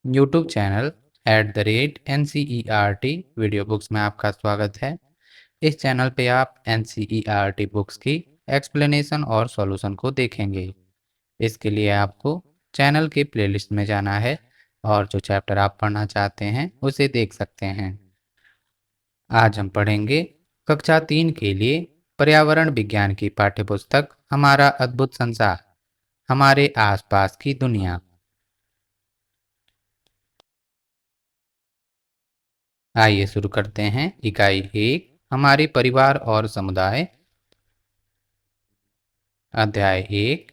YouTube channel @NCERT video books में आपका स्वागत है। इस चैनल पे आप NCERT बुक्स की एक्सप्लेनेशन और सॉल्यूशन को देखेंगे। इसके लिए आपको चैनल के प्लेलिस्ट में जाना है और जो चैप्टर आप पढ़ना चाहते हैं उसे देख सकते हैं। आज हम पढ़ेंगे कक्षा 3 के लिए पर्यावरण विज्ञान की पाठ्यपुस्तक हमारा अद्भुत संसार, हमारे आसपास की दुनिया। आइए शुरू करते हैं। इकाई 1, हमारे परिवार और समुदाय। अध्याय 1,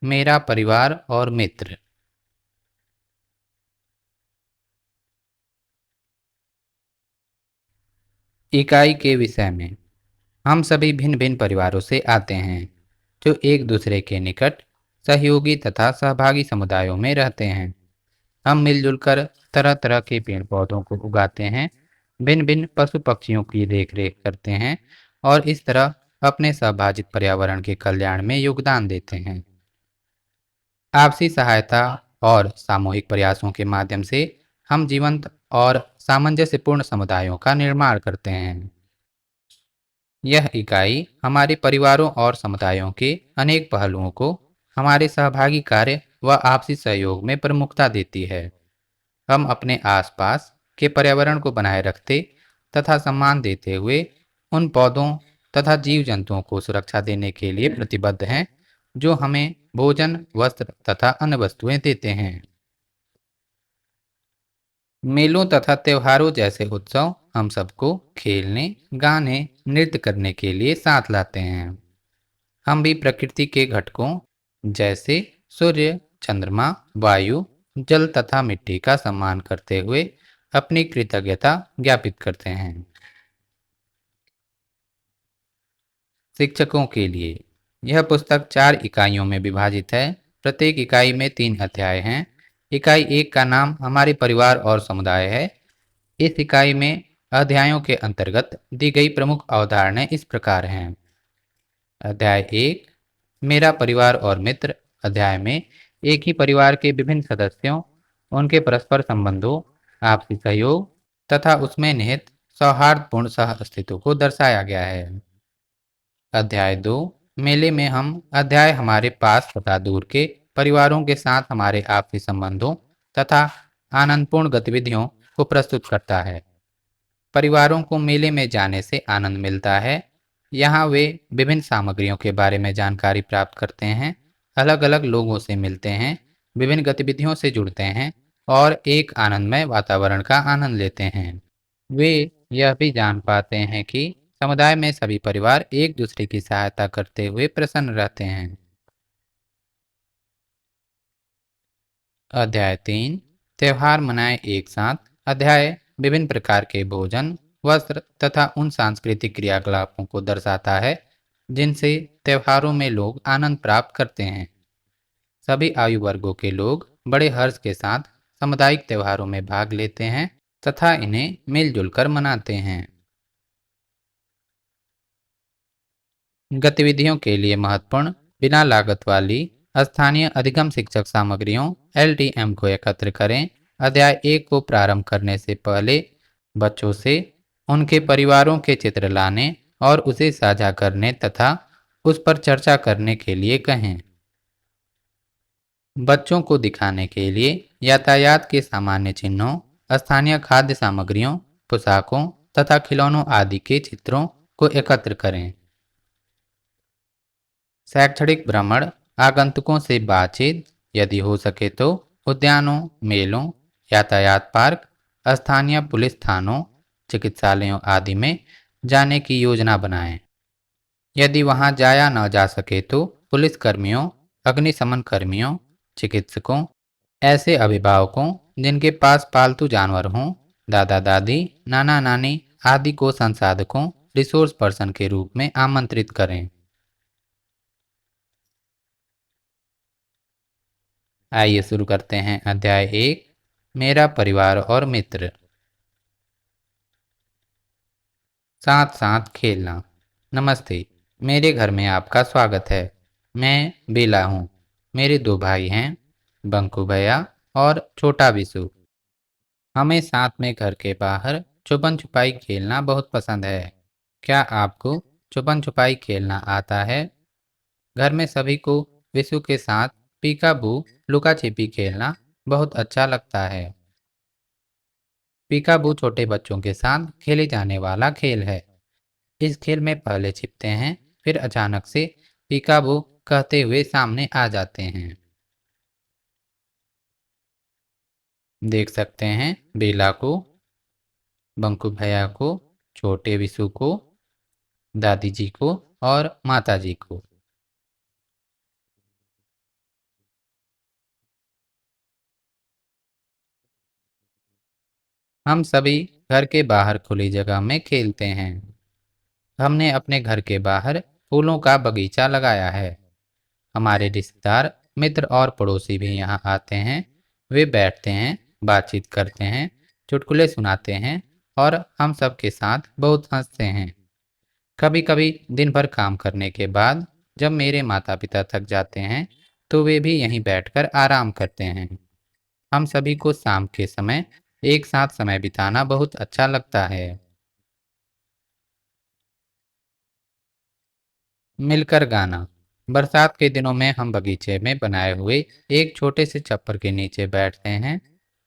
मेरा परिवार और मित्र। इकाई के विषय में हम सभी भिन्न भिन्न परिवारों से आते हैं जो एक दूसरे के निकट सहयोगी तथा सहभागी समुदायों में रहते हैं। हम मिलजुल कर तरह तरह के पेड़ पौधों को उगाते हैं, भिन्न भिन्न पशु पक्षियों की देखरेख करते हैं और इस तरह अपने सहभाजित पर्यावरण के कल्याण में योगदान देते हैं। आपसी सहायता और सामूहिक प्रयासों के माध्यम से हम जीवंत और सामंजस्यपूर्ण समुदायों का निर्माण करते हैं। यह इकाई हमारे परिवारों और समुदायों के अनेक पहलुओं को हमारे सहभागी कार्य व आपसी सहयोग में प्रमुखता देती है। हम अपने आसपास के पर्यावरण को बनाए रखते तथा सम्मान देते हुए उन पौधों तथा जीव जंतुओं को सुरक्षा देने के लिए प्रतिबद्ध हैं जो हमें भोजन, वस्त्र तथा अन्य वस्तुएं देते हैं। मेलों तथा त्योहारों जैसे उत्सव हम सबको खेलने, गाने, नृत्य करने के लिए साथ लाते हैं। हम भी प्रकृति के घटकों जैसे सूर्य, चंद्रमा, वायु, जल तथा मिट्टी का सम्मान करते हुए अपनी कृतज्ञता ज्ञापित करते हैं। शिक्षकों के लिए यह पुस्तक 4 इकाइयों में विभाजित है। प्रत्येक इकाई में 3 अध्याय हैं। इकाई 1 का नाम हमारे परिवार और समुदाय है। इस इकाई में अध्यायों के अंतर्गत दी गई प्रमुख अवधारणाएं इस प्रकार हैं। अध्याय 1, मेरा परिवार और मित्र। अध्याय में एक ही परिवार के विभिन्न सदस्यों, उनके परस्पर संबंधों, आपसी सहयोग तथा उसमें निहित सौहार्दपूर्ण सह अस्तित्व को दर्शाया गया है। अध्याय 2, मेले में हम। अध्याय हमारे पास तथा दूर के परिवारों के साथ हमारे आपसी संबंधों तथा आनंदपूर्ण गतिविधियों को प्रस्तुत करता है। परिवारों को मेले में जाने से आनंद मिलता है। यहाँ वे विभिन्न सामग्रियों के बारे में जानकारी प्राप्त करते हैं, अलग अलग लोगों से मिलते हैं, विभिन्न गतिविधियों से जुड़ते हैं और एक आनंदमय वातावरण का आनंद लेते हैं। वे यह भी जान पाते हैं कि समुदाय में सभी परिवार एक दूसरे की सहायता करते हुए प्रसन्न रहते हैं। अध्याय 3, त्योहार मनाएं एक साथ। अध्याय विभिन्न प्रकार के भोजन, वस्त्र तथा उन सांस्कृतिक क्रियाकलापों को दर्शाता है जिनसे त्योहारों में लोग आनंद प्राप्त करते हैं। सभी आयु वर्गों के लोग बड़े हर्ष के साथ सामुदायिक त्योहारों में भाग लेते हैं तथा इन्हें मिलजुल कर मनाते हैं। गतिविधियों के लिए महत्वपूर्ण बिना लागत वाली स्थानीय अधिगम शिक्षक सामग्रियों LTM को एकत्र करें। अध्याय 1 को प्रारंभ करने से पहले बच्चों से उनके परिवारों के चित्र लाने और उसे साझा करने तथा उस पर चर्चा करने के लिए कहें। बच्चों को दिखाने के लिए यातायात के सामान्य चिन्हों, स्थानीय खाद्य सामग्रियों, पोशाकों तथा खिलौनों आदि के चित्रों को एकत्र करें। शैक्षणिक भ्रमण, आगंतुकों से बातचीत, यदि हो सके तो उद्यानों, मेलों, यातायात पार्क, स्थानीय पुलिस थानों, चिकित्सालयों आदि में जाने की योजना बनाएं। यदि वहां जाया न जा सके तो पुलिस कर्मियों, अग्निशमन कर्मियों, चिकित्सकों, ऐसे अभिभावकों जिनके पास पालतू जानवर हों, दादा दादी, नाना नानी आदि को संसाधकों, रिसोर्स पर्सन के रूप में आमंत्रित करें। आइए शुरू करते हैं। अध्याय 1, मेरा परिवार और मित्र। साथ साथ खेलना। नमस्ते, मेरे घर में आपका स्वागत है। मैं बेला हूँ। मेरे 2 भाई हैं, बंकू भैया और छोटा विशु। हमें साथ में घर के बाहर छुपन छुपाई खेलना बहुत पसंद है। क्या आपको छुपन छुपाई खेलना आता है? घर में सभी को विशु के साथ पीकाबू लुका छिपी खेलना बहुत अच्छा लगता है। पीकाबू छोटे बच्चों के साथ खेले जाने वाला खेल है। इस खेल में पहले छिपते हैं, फिर अचानक से पीकाबू कहते हुए सामने आ जाते हैं। देख सकते हैं बेला को, बंकू भैया को, छोटे विशु को, दादी जी को और माता जी को। हम सभी घर के बाहर खुली जगह में खेलते हैं। हमने अपने घर के बाहर फूलों का बगीचा लगाया है। हमारे रिश्तेदार, मित्र और पड़ोसी भी यहाँ आते हैं। वे बैठते हैं, बातचीत करते हैं, चुटकुले सुनाते हैं और हम सबके साथ बहुत हंसते हैं। कभी कभी दिन भर काम करने के बाद जब मेरे माता पिता थक जाते हैं तो वे भी यहीं बैठकर आराम करते हैं। हम सभी को शाम के समय एक साथ समय बिताना बहुत अच्छा लगता है। मिलकर गाना। बरसात के दिनों में हम बगीचे में बनाए हुए एक छोटे से छप्पर के नीचे बैठते हैं।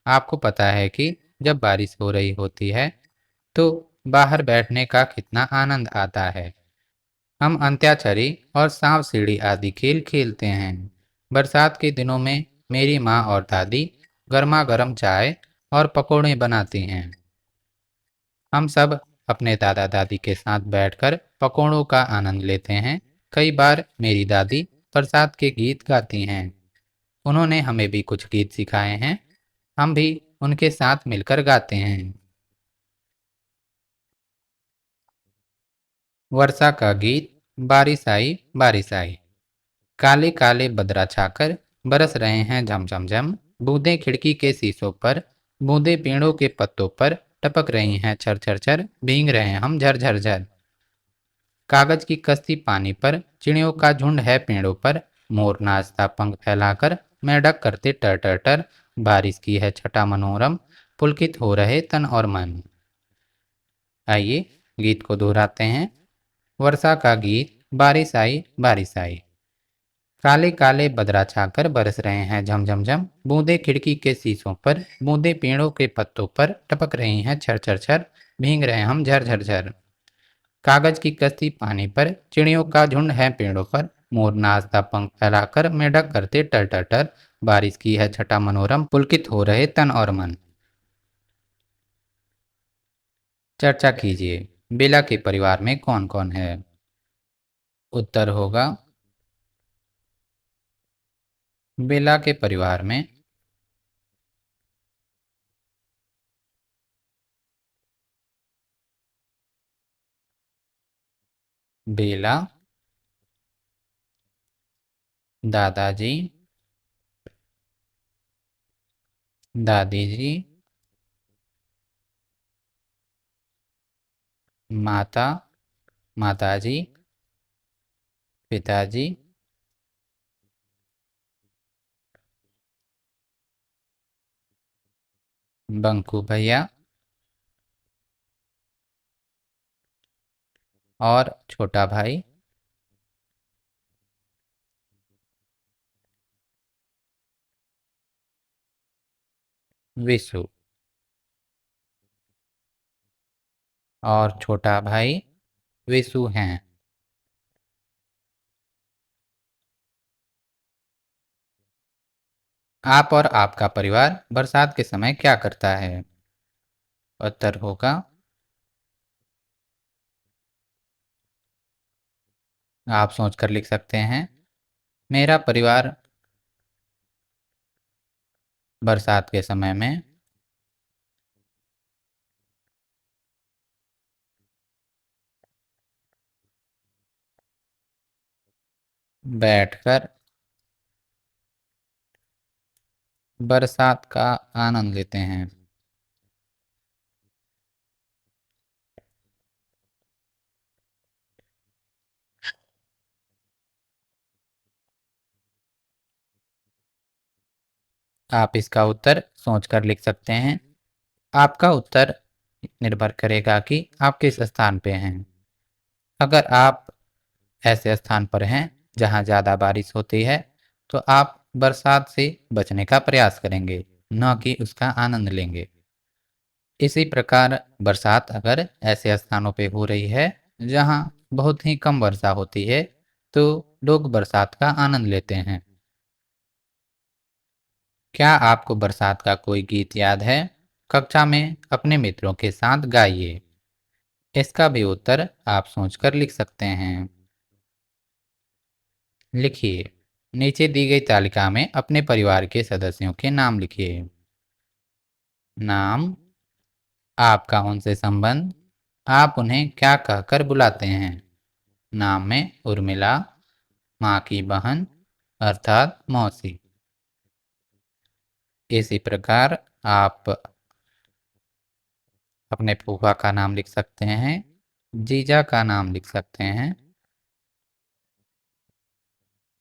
आपको पता है कि जब बारिश हो रही होती है तो बाहर बैठने का कितना आनंद आता है। हम अंत्याक्षरी और सांप सीढ़ी आदि खेल खेलते हैं। बरसात के दिनों में मेरी माँ और दादी गर्मा गर्म चाय और पकौड़े बनाती हैं। हम सब अपने दादा दादी के साथ बैठकर पकौड़ों का आनंद लेते हैं। कई बार मेरी दादी बरसात के गीत गाती हैं। उन्होंने हमें भी कुछ गीत सिखाए हैं। हम भी उनके साथ मिलकर गाते हैं। वर्षा का गीत। बारिश आई बारिश आई। काले काले बदरा छाकर बरस रहे हैं झम झम झम। बूंदें खिड़की के शीशों पर, बूंदें पेड़ों के पत्तों पर टपक रही हैं छर छर छर। भीग रहे हैं हम झर झर झर। कागज की कश्ती पानी पर, चिड़ियों का झुंड है पेड़ों पर। मोर नाचता पंख फैलाकर, मेंढक करते टर टर टर। बारिश की है छटा मनोरम, पुलकित हो रहे तन और मन। आइए गीत को दोहराते हैं। वर्षा का गीत। बारिश आई बारिश आई। काले काले बदरा छाकर बरस रहे हैं झम झम झम। बूंदे खिड़की के शीशों पर, बूंदे पेड़ों के पत्तों पर टपक रही हैं छर छर छर। भीग रहे हम झर झर झर। कागज की कश्ती पानी पर, चिड़ियों का झुंड है पेड़ों पर। मोर नाचता पंख फैलाकर, मेढक करते टर टर टर। बारिश की है छटा मनोरम, पुलकित हो रहे तन और मन। चर्चा कीजिए। बेला के परिवार में कौन कौन है? उत्तर होगा बेला के परिवार में बेला, दादाजी, दादी जी, माता, माताजी, पिताजी, बंकू भैया और छोटा भाई। विशु और छोटा भाई विशु हैं। आप और आपका परिवार बरसात के समय क्या करता है? उत्तर होगा आप सोचकर लिख सकते हैं। मेरा परिवार बरसात के समय में बैठकर बरसात का आनंद लेते हैं। आप इसका उत्तर सोचकर लिख सकते हैं। आपका उत्तर निर्भर करेगा कि आप किस स्थान पे हैं। अगर आप ऐसे स्थान पर हैं जहां ज़्यादा बारिश होती है, तो आप बरसात से बचने का प्रयास करेंगे, न कि उसका आनंद लेंगे। इसी प्रकार बरसात अगर ऐसे स्थानों पे हो रही है जहां बहुत ही कम वर्षा होती है, तो लोग बरसात का आनंद लेते हैं। क्या आपको बरसात का कोई गीत याद है? कक्षा में अपने मित्रों के साथ गाइए। इसका भी उत्तर आप सोचकर लिख सकते हैं। लिखिए, नीचे दी गई तालिका में अपने परिवार के सदस्यों के नाम लिखिए। नाम, आपका उनसे संबंध, आप उन्हें क्या कहकर बुलाते हैं। नाम में उर्मिला, माँ की बहन अर्थात मौसी। इसी प्रकार आप अपने फूफा का नाम लिख सकते हैं, जीजा का नाम लिख सकते हैं,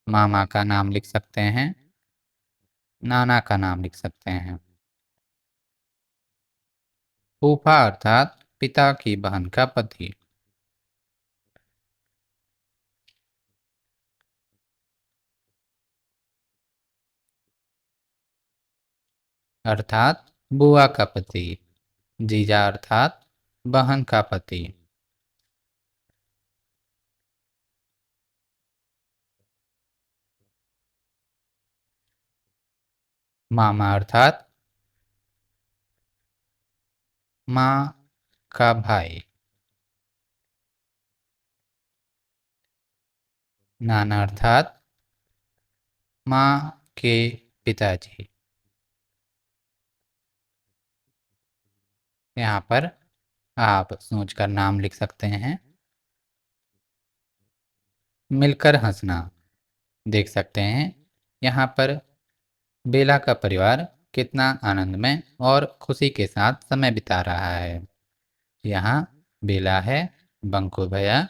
मामा का नाम लिख सकते हैं, नाना का नाम लिख सकते हैं। फूफा अर्थात पिता की बहन का पति। अर्थात बुआ का पति। जीजा अर्थात बहन का पति। मामा अर्थात माँ का भाई। नाना अर्थात माँ के पिताजी। यहाँ पर आप सोचकर नाम लिख सकते हैं। मिलकर हंसना, देख सकते हैं यहाँ पर बेला का परिवार कितना आनंदमय और खुशी के साथ समय बिता रहा है। यहाँ बेला है, बंकू भैया,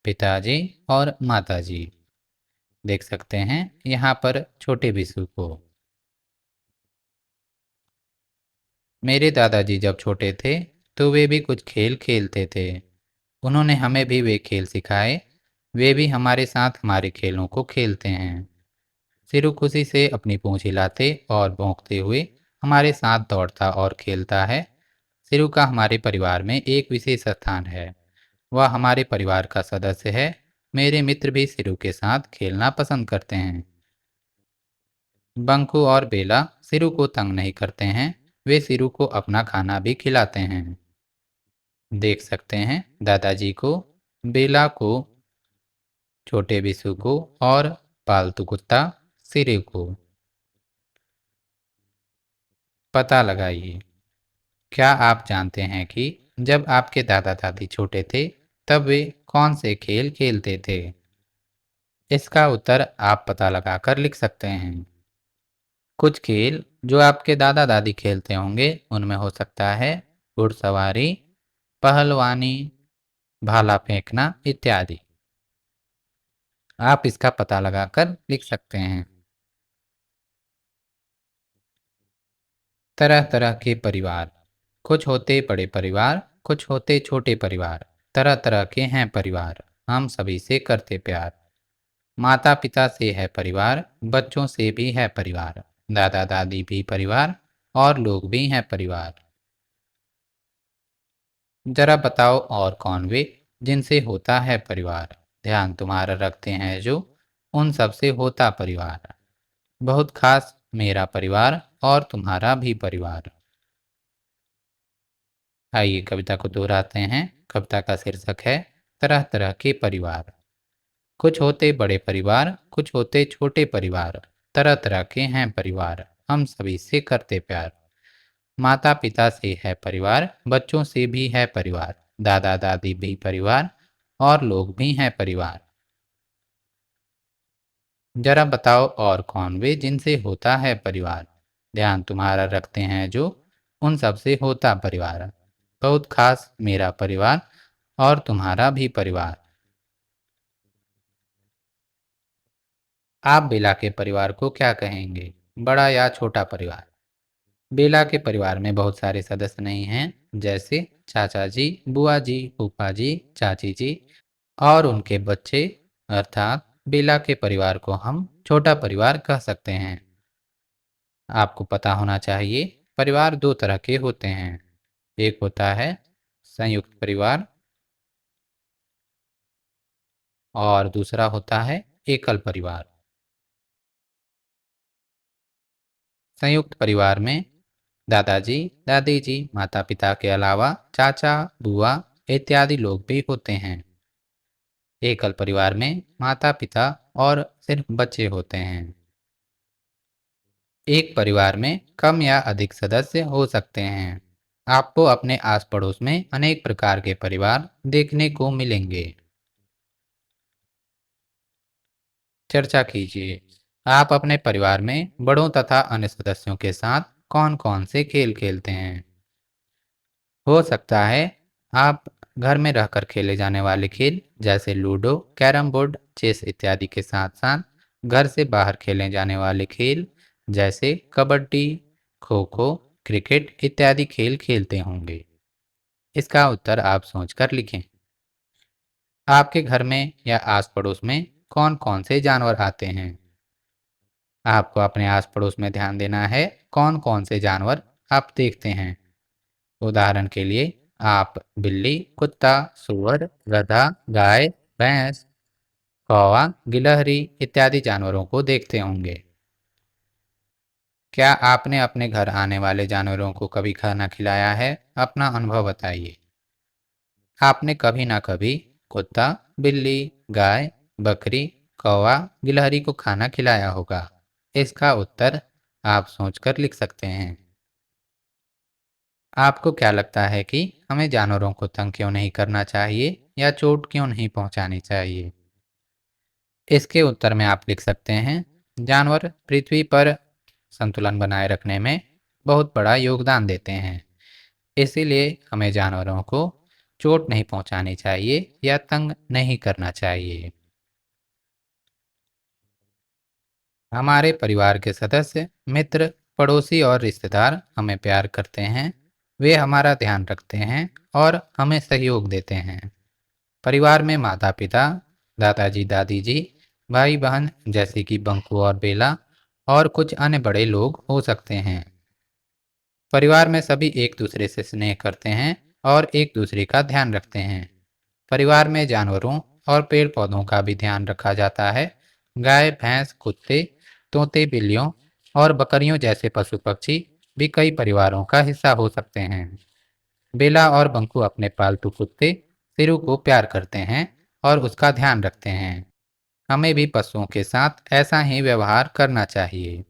पिताजी और माताजी। देख सकते हैं यहाँ पर छोटे बिशु को। मेरे दादाजी जब छोटे थे तो वे भी कुछ खेल खेलते थे। उन्होंने हमें भी वे खेल सिखाए। वे भी हमारे साथ हमारे खेलों को खेलते हैं। सिरु खुशी से अपनी पूंछ हिलाते और भौंकते हुए हमारे साथ दौड़ता और खेलता है। सिरु का हमारे परिवार में एक विशेष स्थान है। वह हमारे परिवार का सदस्य है। मेरे मित्र भी सिरु के साथ खेलना पसंद करते हैं। बंकू और बेला सिरु को तंग नहीं करते हैं। वे सिरु को अपना खाना भी खिलाते हैं। देख सकते हैं दादाजी को, बेला को, छोटे बिशु को और पालतू कुत्ता सिरु को। पता लगाइए, क्या आप जानते हैं कि जब आपके दादा दादी छोटे थे तब वे कौन से खेल खेलते थे? इसका उत्तर आप पता लगाकर लिख सकते हैं। कुछ खेल जो आपके दादा दादी खेलते होंगे उनमें हो सकता है घुड़सवारी, पहलवानी, भाला फेंकना इत्यादि। आप इसका पता लगाकर लिख सकते हैं। तरह तरह के परिवार, कुछ होते बड़े परिवार, कुछ होते छोटे परिवार। तरह तरह के हैं परिवार, हम सभी से करते प्यार। माता पिता से है परिवार, बच्चों से भी है परिवार। दादा दादी भी परिवार और लोग भी हैं परिवार। जरा बताओ और कौन वे जिनसे होता है परिवार। ध्यान तुम्हारा रखते हैं जो उन सब से होता परिवार। बहुत खास मेरा परिवार और तुम्हारा भी परिवार। आइए कविता को दोहराते हैं। कविता का शीर्षक है तरह तरह के परिवार। कुछ होते बड़े परिवार, कुछ होते छोटे परिवार। तरह तरह के हैं परिवार, हम सभी से करते प्यार। माता पिता से है परिवार, बच्चों से भी है परिवार। दादा दादी भी परिवार और लोग भी हैं परिवार। जरा बताओ और कौन वे जिनसे होता है परिवार। ध्यान तुम्हारा रखते हैं जो उन सब से होता परिवार। बहुत खास मेरा परिवार और तुम्हारा भी परिवार। आप बिला के परिवार को क्या कहेंगे, बड़ा या छोटा परिवार? बेला के परिवार में बहुत सारे सदस्य नहीं हैं, जैसे चाचा जी, बुआ जी, फूफा जी, चाची जी और उनके बच्चे। अर्थात बेला के परिवार को हम छोटा परिवार कह सकते हैं। आपको पता होना चाहिए, परिवार दो तरह के होते हैं। एक होता है संयुक्त परिवार और दूसरा होता है एकल परिवार। संयुक्त परिवार में दादाजी, दादी जी, माता पिता के अलावा चाचा, बुआ इत्यादि लोग भी होते हैं। एकल परिवार में माता पिता और सिर्फ बच्चे होते हैं। एक परिवार में कम या अधिक सदस्य हो सकते हैं। आपको अपने आस पड़ोस में अनेक प्रकार के परिवार देखने को मिलेंगे। चर्चा कीजिए। आप अपने परिवार में बड़ों तथा अन्य सदस्यों के साथ कौन कौन से खेल खेलते हैं? हो सकता है आप घर में रहकर खेले जाने वाले खेल जैसे लूडो, कैरम बोर्ड, चेस इत्यादि के साथ साथ घर से बाहर खेले जाने वाले खेल जैसे कबड्डी, खो खो, क्रिकेट इत्यादि खेल खेलते होंगे। इसका उत्तर आप सोचकर लिखें। आपके घर में या आस पड़ोस में कौन कौन से जानवर आते हैं? आपको अपने आस पड़ोस में ध्यान देना है कौन कौन से जानवर आप देखते हैं। उदाहरण के लिए आप बिल्ली, कुत्ता, सुअर, गधा, गाय, भैंस, कौवा, गिलहरी इत्यादि जानवरों को देखते होंगे। क्या आपने अपने घर आने वाले जानवरों को कभी खाना खिलाया है? अपना अनुभव बताइए। आपने कभी ना कभी कुत्ता, बिल्ली, गाय, बकरी, कौवा, गिलहरी को खाना खिलाया होगा। इसका उत्तर आप सोचकर लिख सकते हैं। आपको क्या लगता है कि हमें जानवरों को तंग क्यों नहीं करना चाहिए या चोट क्यों नहीं पहुंचानी चाहिए? इसके उत्तर में आप लिख सकते हैं, जानवर पृथ्वी पर संतुलन बनाए रखने में बहुत बड़ा योगदान देते हैं। इसीलिए हमें जानवरों को चोट नहीं पहुंचानी चाहिए या तंग नहीं करना चाहिए। हमारे परिवार के सदस्य, मित्र, पड़ोसी और रिश्तेदार हमें प्यार करते हैं। वे हमारा ध्यान रखते हैं और हमें सहयोग देते हैं। परिवार में माता पिता, दादाजी दादी जी, भाई बहन जैसे कि बंकू और बेला और कुछ अन्य बड़े लोग हो सकते हैं। परिवार में सभी एक दूसरे से स्नेह करते हैं और एक दूसरे का ध्यान रखते हैं। परिवार में जानवरों और पेड़ पौधों का भी ध्यान रखा जाता है। गाय, भैंस, कुत्ते, तोते, बिल्लियों और बकरियों जैसे पशु पक्षी भी कई परिवारों का हिस्सा हो सकते हैं। बेला और बंकू अपने पालतू कुत्ते सिरु को प्यार करते हैं और उसका ध्यान रखते हैं। हमें भी पशुओं के साथ ऐसा ही व्यवहार करना चाहिए।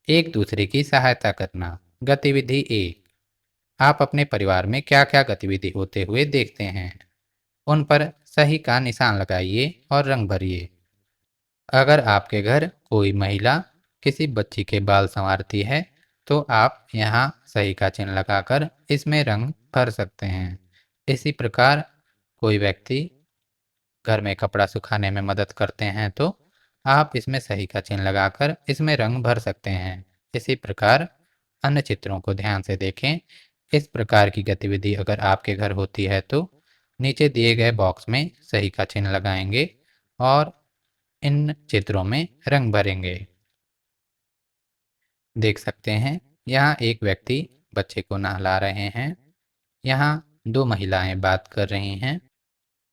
एक दूसरे की सहायता करना। गतिविधि एक। आप अपने परिवार में क्या क्या गतिविधि होते हुए देखते हैं, उन पर सही का निशान लगाइए और रंग भरिए। अगर आपके घर कोई महिला किसी बच्ची के बाल संवारती है, तो आप यहाँ सही का चिन्ह लगाकर इसमें रंग भर सकते हैं। इसी प्रकार कोई व्यक्ति घर में कपड़ा सुखाने में मदद करते हैं, तो आप इसमें सही का चिन्ह लगाकर इसमें रंग भर सकते हैं। इसी प्रकार अन्य चित्रों को ध्यान से देखें। इस प्रकार की गतिविधि अगर आपके घर होती है, तो नीचे दिए गए बॉक्स में सही का चिन्ह लगाएंगे और इन चित्रों में रंग भरेंगे। देख सकते हैं, यहाँ एक व्यक्ति बच्चे को नहला रहे हैं। यहाँ दो महिलाएं बात कर रही हैं।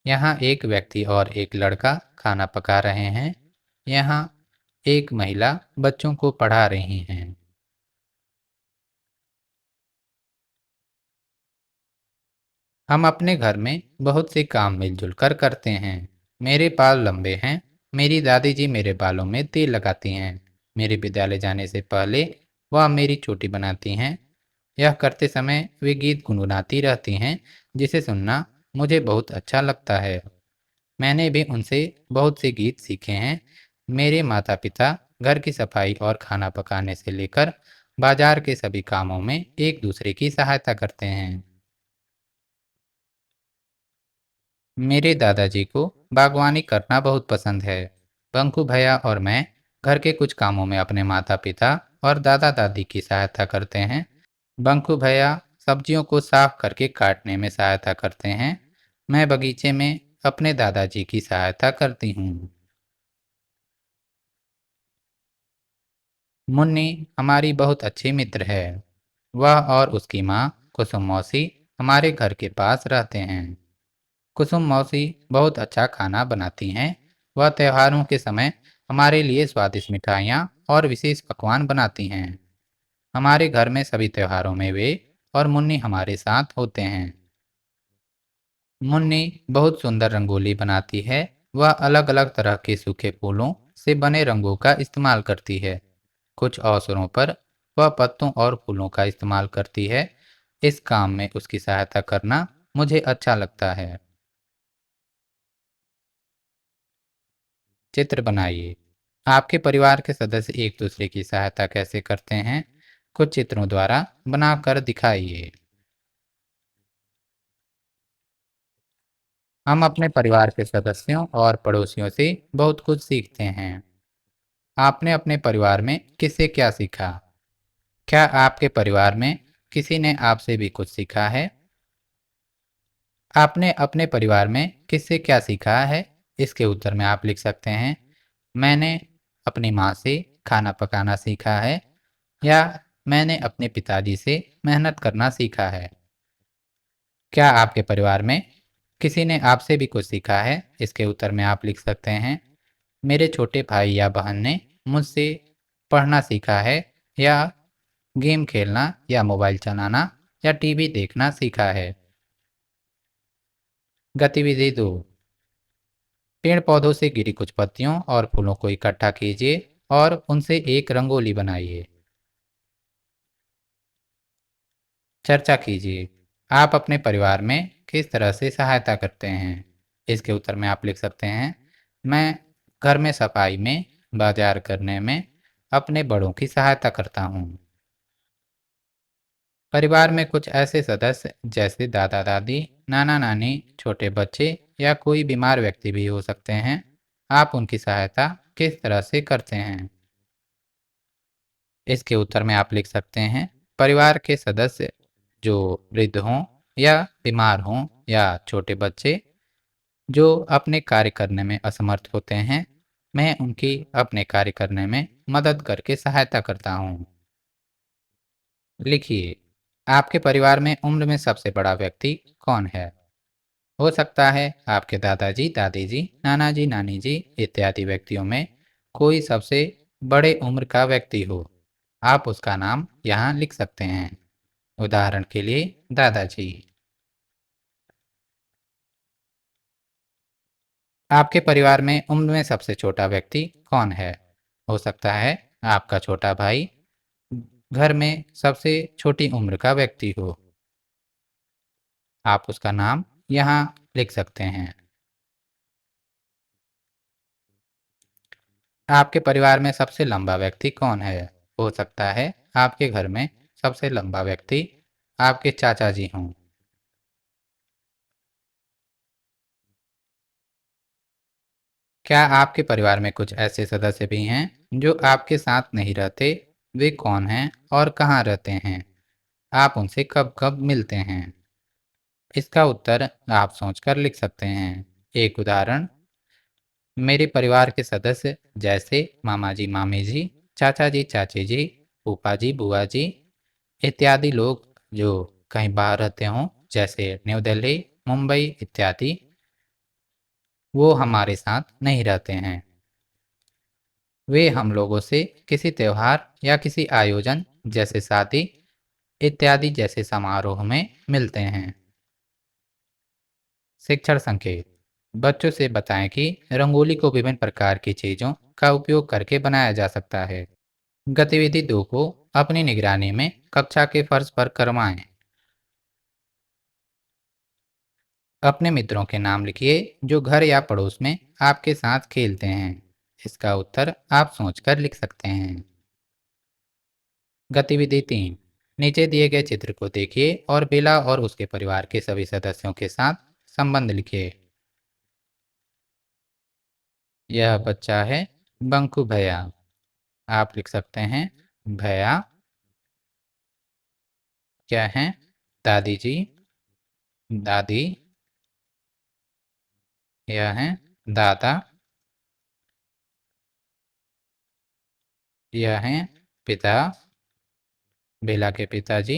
यहाँ एक व्यक्ति और एक लड़का खाना पका रहे हैं। यहाँ एक महिला बच्चों को पढ़ा रही हैं। हम अपने घर में बहुत से काम मिलजुल कर करते हैं। मेरे बाल लंबे हैं। मेरी दादी जी मेरे बालों में तेल लगाती हैं। मेरे विद्यालय जाने से पहले वह मेरी चोटी बनाती हैं। यह करते समय वे गीत गुनगुनाती रहती हैं, जिसे सुनना मुझे बहुत अच्छा लगता है। मैंने भी उनसे बहुत से गीत सीखे हैं। मेरे माता पिता घर की सफाई और खाना पकाने से लेकर बाजार के सभी कामों में एक दूसरे की सहायता करते हैं। मेरे दादाजी को बागवानी करना बहुत पसंद है। बंकू भैया और मैं घर के कुछ कामों में अपने माता पिता और दादा दादी की सहायता करते हैं। बंकू भैया सब्जियों को साफ करके काटने में सहायता करते हैं। मैं बगीचे में अपने दादाजी की सहायता करती हूँ। मुन्नी हमारी बहुत अच्छी मित्र है। वह और उसकी माँ कुसुम मौसी हमारे घर के पास रहते हैं। कुसुम मौसी बहुत अच्छा खाना बनाती हैं। वह त्योहारों के समय हमारे लिए स्वादिष्ट मिठाइयाँ और विशेष पकवान बनाती हैं। हमारे घर में सभी त्योहारों में वे और मुन्नी हमारे साथ होते हैं। मुन्नी बहुत सुंदर रंगोली बनाती है। वह अलग अलग तरह के सूखे फूलों से बने रंगों का इस्तेमाल करती है। कुछ अवसरों पर वह पत्तों और फूलों का इस्तेमाल करती है। इस काम में उसकी सहायता करना मुझे अच्छा लगता है। चित्र बनाइए। आपके परिवार के सदस्य एक दूसरे की सहायता कैसे करते हैं? कुछ चित्रों द्वारा बनाकर दिखाइए। हम अपने परिवार के सदस्यों और पड़ोसियों से बहुत कुछ सीखते हैं। आपने अपने परिवार में किससे क्या सीखा? क्या आपके परिवार में किसी ने आपसे भी कुछ सीखा है? आपने अपने परिवार में किससे क्या सीखा है? इसके उत्तर में आप लिख सकते हैं, मैंने अपनी माँ से खाना पकाना सीखा है, या मैंने अपने पिताजी से मेहनत करना सीखा है। क्या आपके परिवार में किसी ने आपसे भी कुछ सीखा है? इसके उत्तर में आप लिख सकते हैं, मेरे छोटे भाई या बहन ने मुझसे पढ़ना सीखा है, या गेम खेलना या मोबाइल चलाना या टीवी देखना सीखा है। गतिविधि 2, पेड़ पौधों से गिरी कुछ पत्तियों और फूलों को इकट्ठा कीजिए और उनसे एक रंगोली बनाइए। चर्चा कीजिए, आप अपने परिवार में किस तरह से सहायता करते हैं? इसके उत्तर में आप लिख सकते हैं, मैं घर में सफाई में, बाजार करने में अपने बड़ों की सहायता करता हूँ। परिवार में कुछ ऐसे सदस्य जैसे दादा दादी, नाना नानी, छोटे बच्चे या कोई बीमार व्यक्ति भी हो सकते हैं। आप उनकी सहायता किस तरह से करते हैं? इसके उत्तर में आप लिख सकते हैं, परिवार के सदस्य जो वृद्ध हों या बीमार हों या छोटे बच्चे जो अपने कार्य करने में असमर्थ होते हैं, मैं उनकी अपने कार्य करने में मदद करके सहायता करता हूँ। लिखिए, आपके परिवार में उम्र में सबसे बड़ा व्यक्ति कौन है? हो सकता है आपके दादाजी, दादी जी, नाना जी, नानी जी इत्यादि व्यक्तियों में कोई सबसे बड़े उम्र का व्यक्ति हो। आप उसका नाम यहाँ लिख सकते हैं। उदाहरण के लिए दादाजी। आपके परिवार में उम्र में सबसे छोटा व्यक्ति कौन है? हो सकता है आपका छोटा भाई घर में सबसे छोटी उम्र का व्यक्ति हो। आप उसका नाम यहाँ लिख सकते हैं। आपके परिवार में सबसे लंबा व्यक्ति कौन है? हो सकता है आपके घर में सबसे लंबा व्यक्ति आपके चाचा जी हों। क्या आपके परिवार में कुछ ऐसे सदस्य भी हैं जो आपके साथ नहीं रहते? वे कौन हैं और कहाँ रहते हैं? आप उनसे कब कब मिलते हैं? इसका उत्तर आप सोचकर लिख सकते हैं। एक उदाहरण, मेरे परिवार के सदस्य जैसे मामा जी, मामी जी, चाचा जी, चाची जी, फूफा जी, बुआ जी इत्यादि लोग जो कहीं बाहर रहते हों, जैसे न्यू दिल्ली, मुंबई इत्यादि, वो हमारे साथ नहीं रहते हैं। वे हम लोगों से किसी त्योहार या किसी आयोजन जैसे शादी इत्यादि जैसे समारोह में मिलते हैं। शिक्षण संकेत, बच्चों से बताएं कि रंगोली को विभिन्न प्रकार की चीजों का उपयोग करके बनाया जा सकता है। गतिविधि 2 को अपनी निगरानी में कक्षा के फर्श पर करवाएं। अपने मित्रों के नाम लिखिए जो घर या पड़ोस में आपके साथ खेलते हैं। इसका उत्तर आप सोचकर लिख सकते हैं। गतिविधि 3, नीचे दिए गए चित्र को देखिए और बेला और उसके परिवार के सभी सदस्यों के साथ संबंध लिखिए। यह बच्चा है बंकू भैया। आप लिख सकते हैं भैया। क्या है? दादी जी, दादी। यह है दादा। यह है पिता, बेला के पिताजी।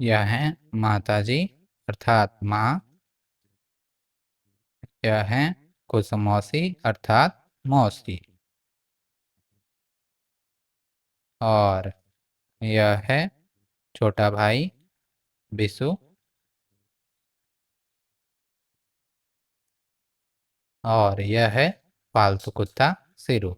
यह है माता जी अर्थात माँ। यह है कुसुम मौसी अर्थात मौसी। और यह है छोटा भाई बिशु। और यह है पालतू कुत्ता सिरू।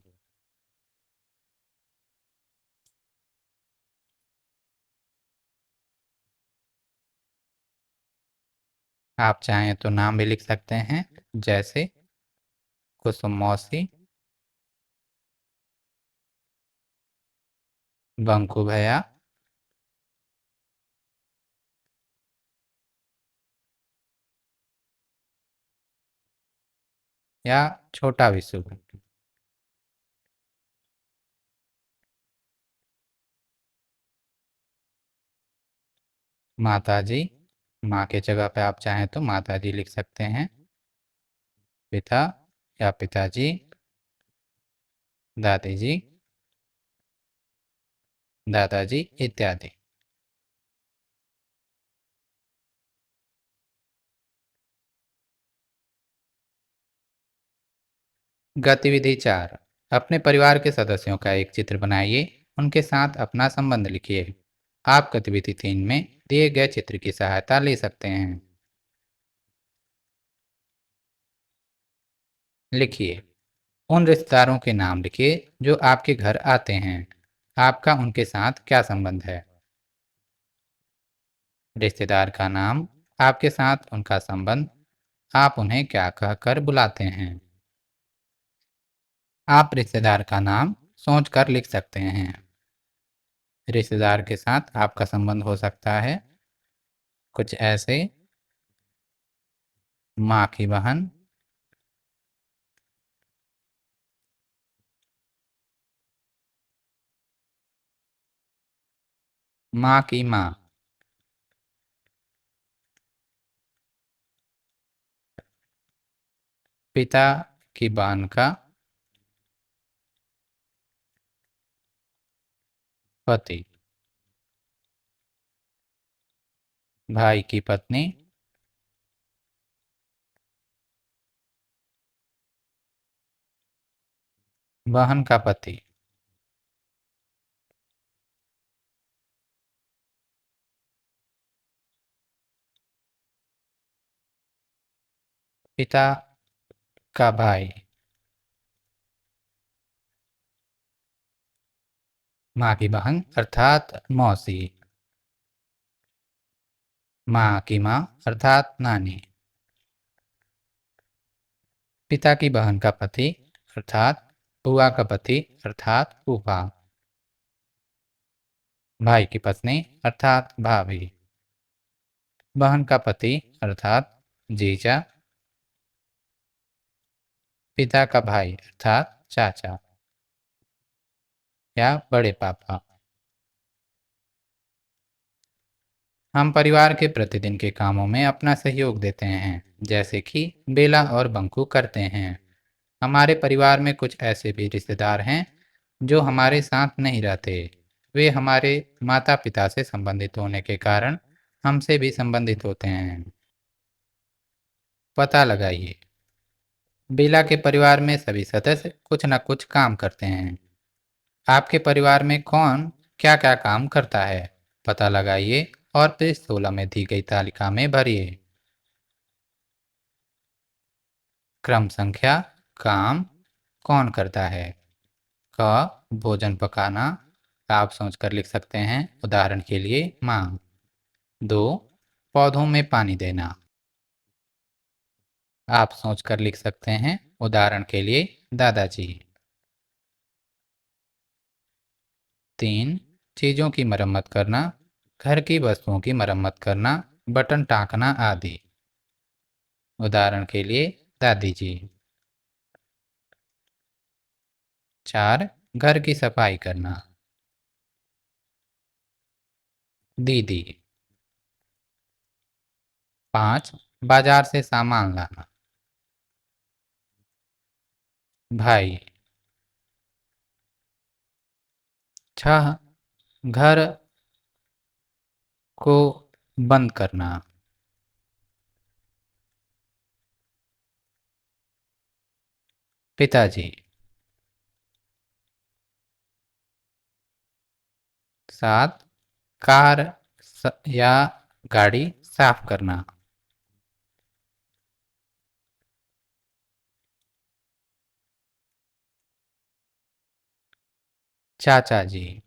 आप चाहें तो नाम भी लिख सकते हैं, जैसे कुसुम मौसी, बंकू भैया, या छोटा विशु। माता जी, माँ के जगह पे आप चाहें तो माता जी लिख सकते हैं। पिता या पिताजी, दादी जी, दादाजी इत्यादि। गतिविधि 4। अपने परिवार के सदस्यों का एक चित्र बनाइए। उनके साथ अपना संबंध लिखिए। आप गतिविधि 3 में दिए गए चित्र की सहायता ले सकते हैं। लिखिए। उन रिश्तेदारों के नाम लिखिए जो आपके घर आते हैं। आपका उनके साथ क्या संबंध है? रिश्तेदार का नाम, आपके साथ उनका संबंध, आप उन्हें क्या कहकर बुलाते हैं? आप रिश्तेदार का नाम सोचकर लिख सकते हैं। रिश्तेदार के साथ आपका संबंध हो सकता है कुछ ऐसे: माँ की बहन, माँ की माँ, पिता की बहन का पति, भाई की पत्नी, बहन का पति। पिता का भाई, माँ की बहन अर्थात मौसी, माँ की माँ अर्थात नानी, पिता की बहन का पति अर्थात बुआ का पति अर्थात फूफा, भाई की पत्नी अर्थात भाभी, बहन का पति अर्थात जीजा, पिता का भाई अर्थात चाचा या बड़े पापा। हम परिवार के प्रतिदिन के कामों में अपना सहयोग देते हैं, जैसे कि बेला और बंकू करते हैं। हमारे परिवार में कुछ ऐसे भी रिश्तेदार हैं जो हमारे साथ नहीं रहते। वे हमारे माता पिता से संबंधित होने के कारण हमसे भी संबंधित होते हैं। पता लगाइए। बेला के परिवार में सभी सदस्य कुछ न कुछ काम करते हैं। आपके परिवार में कौन क्या क्या काम करता है, पता लगाइए और पृष्ठ 16 में दी गई तालिका में भरिए। क्रम संख्या: काम कौन करता है? क भोजन पकाना, आप सोचकर लिख सकते हैं, उदाहरण के लिए माँ। 2 पौधों में पानी देना, आप सोचकर लिख सकते हैं, उदाहरण के लिए दादाजी। 3 चीज़ों की मरम्मत करना, घर की वस्तुओं की मरम्मत करना, बटन टाँकना आदि, उदाहरण के लिए दादी जी। 4. घर की सफाई करना। दीदी। 5. बाजार से सामान लाना। भाई। 6. घर को बंद करना। पिताजी। 7. कार या गाड़ी साफ करना। चाचा जी।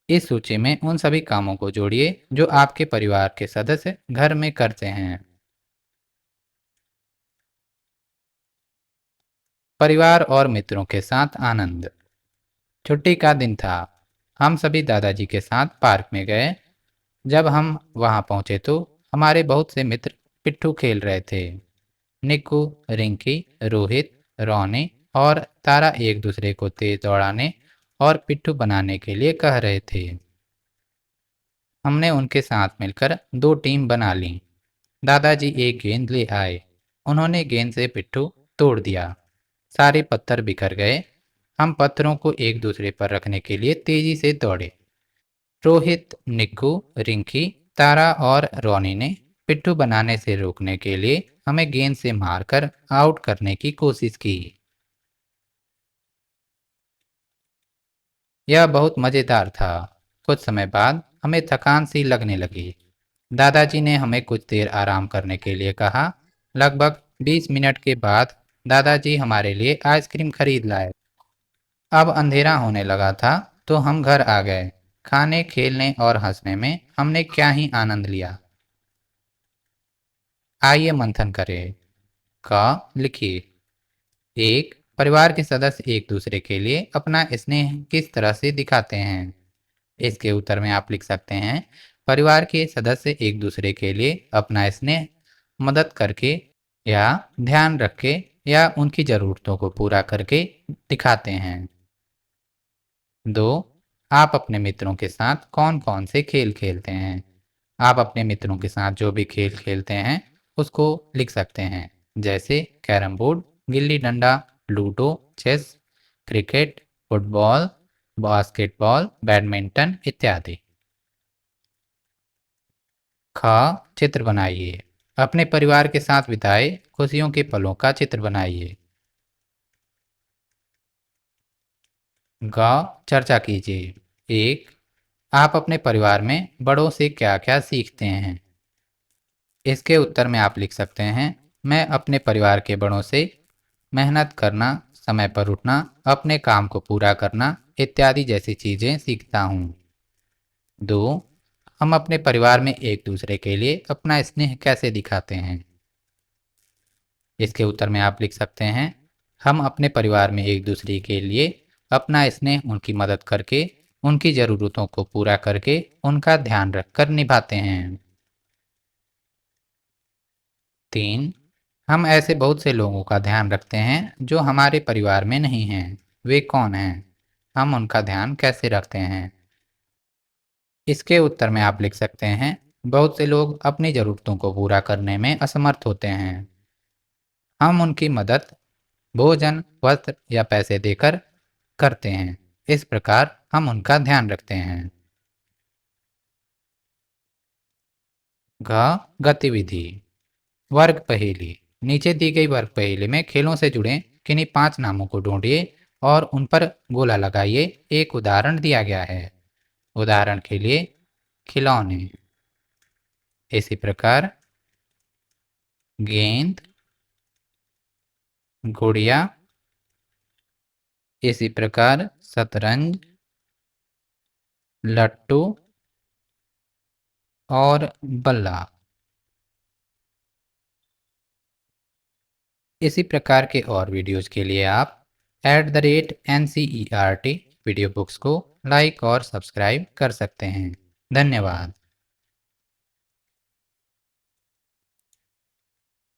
इस सूची में उन सभी कामों को जोड़िए जो आपके परिवार के सदस्य घर में करते हैं। परिवार और मित्रों के साथ आनंद। छुट्टी का दिन था। हम सभी दादाजी के साथ पार्क में गए। जब हम वहां पहुंचे तो हमारे बहुत से मित्र पिट्ठू खेल रहे थे। निक्कू, रिंकी, रोहित, रोनी और तारा एक दूसरे को तेज दौड़ाने और पिट्ठू बनाने के लिए कह रहे थे। हमने उनके साथ मिलकर दो टीम बना ली। दादाजी एक गेंद ले आए। उन्होंने गेंद से पिट्ठू तोड़ दिया। सारे पत्थर बिखर गए। हम पत्थरों को एक दूसरे पर रखने के लिए तेजी से दौड़े। रोहित, निक्कू, रिंकी, तारा और रोनी ने पिट्ठू बनाने से रोकने के लिए हमें गेंद से मारकर आउट करने की कोशिश की। यह बहुत मजेदार था। कुछ समय बाद हमें थकान सी लगने लगी। दादाजी ने हमें कुछ देर आराम करने के लिए कहा। लगभग 20 मिनट के बाद दादाजी हमारे लिए आइसक्रीम खरीद लाए। अब अंधेरा होने लगा था तो हम घर आ गए। खाने, खेलने और हंसने में हमने क्या ही आनंद लिया। आइए मंथन करें। क लिखिए। 1. परिवार के सदस्य एक दूसरे के लिए अपना स्नेह किस तरह से दिखाते हैं। इसके उत्तर में आप लिख सकते हैं, परिवार के सदस्य एक दूसरे के लिए अपना स्नेह मदद करके या ध्यान रख के या उनकी ज़रूरतों को पूरा करके दिखाते हैं। 2. आप अपने मित्रों के साथ कौन कौन से खेल खेलते हैं। आप अपने मित्रों के साथ जो भी खेल खेलते हैं उसको लिख सकते हैं, जैसे carrom board, gilli danda, ludo, chess, cricket, football, basketball, badminton इत्यादि। ख. चित्र बनाइए। अपने परिवार के साथ बिताए खुशियों के पलों का चित्र बनाइए। ग. चर्चा कीजिए। 1. आप अपने परिवार में बड़ों से क्या क्या सीखते हैं। इसके उत्तर में आप लिख सकते हैं, मैं अपने परिवार के बड़ों से मेहनत करना, समय पर उठना, अपने काम को पूरा करना इत्यादि जैसी चीज़ें सीखता हूँ। 2. हम अपने परिवार में एक दूसरे के लिए अपना स्नेह कैसे दिखाते हैं। इसके उत्तर में आप लिख सकते हैं, हम अपने परिवार में एक दूसरे के लिए अपना स्नेह उनकी मदद करके, उनकी ज़रूरतों को पूरा करके, उनका ध्यान रखकर निभाते हैं। 3. हम ऐसे बहुत से लोगों का ध्यान रखते हैं जो हमारे परिवार में नहीं हैं। वे कौन हैं? हम उनका ध्यान कैसे रखते हैं? इसके उत्तर में आप लिख सकते हैं, बहुत से लोग अपनी ज़रूरतों को पूरा करने में असमर्थ होते हैं। हम उनकी मदद भोजन, वस्त्र या पैसे देकर करते हैं। इस प्रकार हम उनका ध्यान रखते हैं। घ. गतिविधि। वर्ग पहेली। नीचे दी गई वर्ग पहेली में खेलों से जुड़े किन्हीं 5 नामों को ढूंढिए और उन पर गोला लगाइए। एक उदाहरण दिया गया है। उदाहरण के लिए खिलौने। इसी प्रकार गेंद, गुड़िया। इसी प्रकार शतरंज, लट्टू और बल्ला। इसी प्रकार के और वीडियोज़ के लिए आप @NCERT वीडियो बुक्स को लाइक और सब्सक्राइब कर सकते हैं। धन्यवाद।